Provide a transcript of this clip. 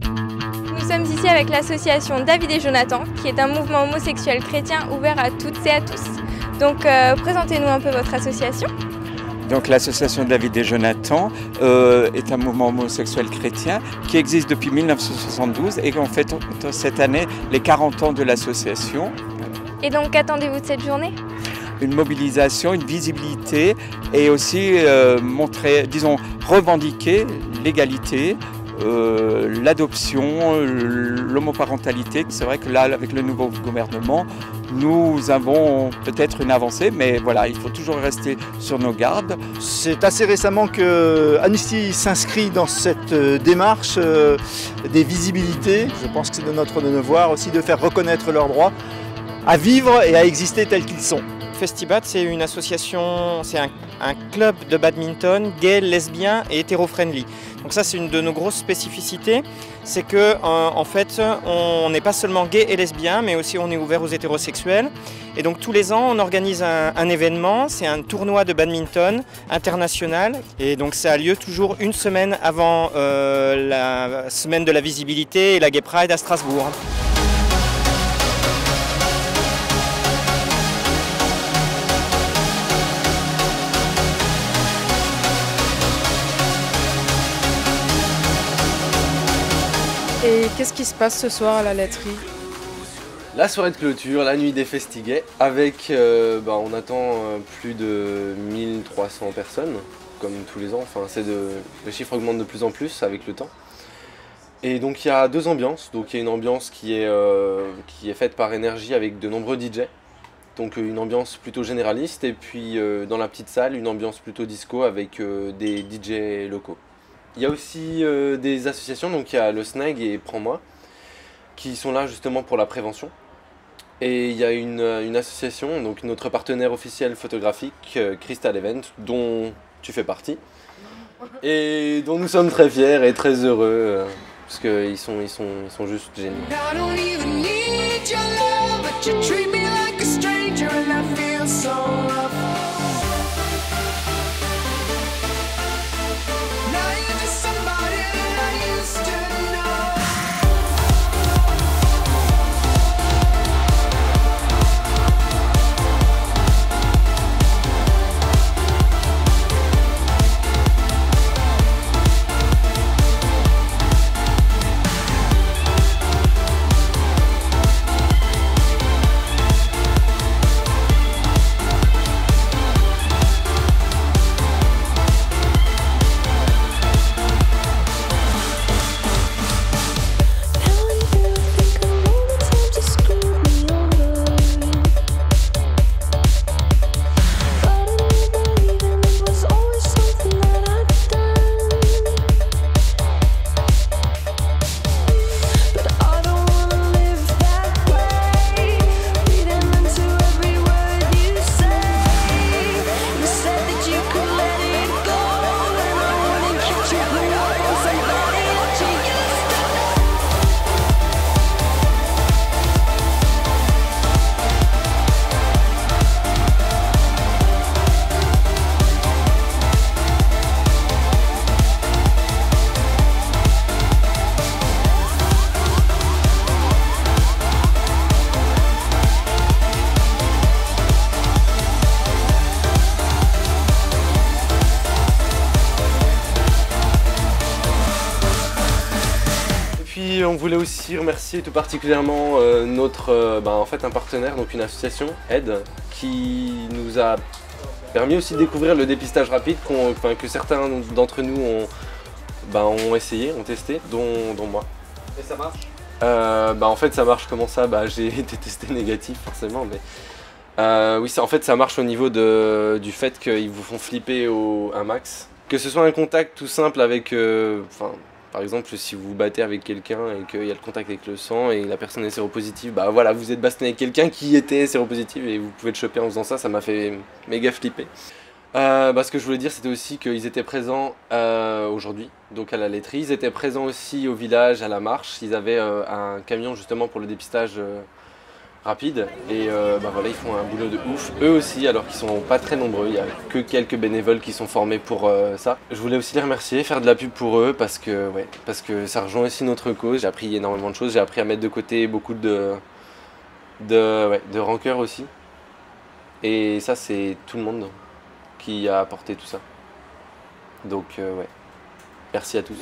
Nous sommes ici avec l'association David et Jonathan, qui est un mouvement homosexuel chrétien ouvert à toutes et à tous. Donc présentez-nous un peu votre association. Donc l'association David et Jonathan est un mouvement homosexuel chrétien qui existe depuis 1972 et qu'on fête cette année les 40 ans de l'association. Et donc qu'attendez-vous de cette journée ? Une mobilisation, une visibilité et aussi montrer, disons, revendiquer l'égalité, l'adoption, l'homoparentalité. C'est vrai que là, avec le nouveau gouvernement, nous avons peut-être une avancée, mais voilà, il faut toujours rester sur nos gardes. C'est assez récemment que Amnesty s'inscrit dans cette démarche des visibilités. Je pense que c'est de notre devoir aussi de faire reconnaître leurs droits à vivre et à exister tels qu'ils sont. Festibat, c'est une association, c'est un club de badminton gay, lesbien et hétéro-friendly. Donc ça, c'est une de nos grosses spécificités, c'est que en fait, on n'est pas seulement gay et lesbien, mais aussi on est ouvert aux hétérosexuels. Et donc tous les ans, on organise un événement, c'est un tournoi de badminton international. Et donc ça a lieu toujours une semaine avant la semaine de la visibilité et la Gay Pride à Strasbourg. Et qu'est-ce qui se passe ce soir à la laiterie? La soirée de clôture, la nuit des Festigay, avec, on attend plus de 1300 personnes, comme tous les ans, le chiffre augmente de plus en plus avec le temps. Et donc il y a deux ambiances, donc il y a une ambiance qui est faite par Énergie avec de nombreux DJ, donc une ambiance plutôt généraliste, et puis dans la petite salle, une ambiance plutôt disco avec des DJ locaux. Il y a aussi des associations, donc il y a le SNAG et Prends-moi, qui sont là justement pour la prévention. Et il y a une association, donc notre partenaire officiel photographique, Crystal Event, dont tu fais partie, et dont nous sommes très fiers et très heureux, parce qu'ils sont juste géniaux. On voulait aussi remercier tout particulièrement un partenaire, donc une association, Aide, qui nous a permis aussi de découvrir le dépistage rapide que certains d'entre nous ont essayé, ont testé, dont moi. Et ça marche? En fait ça marche, comment ça? J'ai été testé négatif forcément, mais oui, ça marche au niveau du fait qu'ils vous font flipper un max. Que ce soit un contact tout simple avec... Par exemple, si vous vous battez avec quelqu'un et qu'il y a le contact avec le sang et la personne est séropositive, vous êtes bastonné avec quelqu'un qui était séropositif et vous pouvez le choper en faisant ça, ça m'a fait méga flipper. Ce que je voulais dire, c'était aussi qu'ils étaient présents aujourd'hui, donc à la laiterie. Ils étaient présents aussi au village, à la marche. Ils avaient un camion justement pour le dépistage rapide et voilà, ils font un boulot de ouf, eux aussi, alors qu'ils sont pas très nombreux, il y a que quelques bénévoles qui sont formés pour ça. Je voulais aussi les remercier, faire de la pub pour eux parce que ça rejoint aussi notre cause. J'ai appris énormément de choses, j'ai appris à mettre de côté beaucoup de rancœur aussi. Et ça, c'est tout le monde qui a apporté tout ça. Donc merci à tous.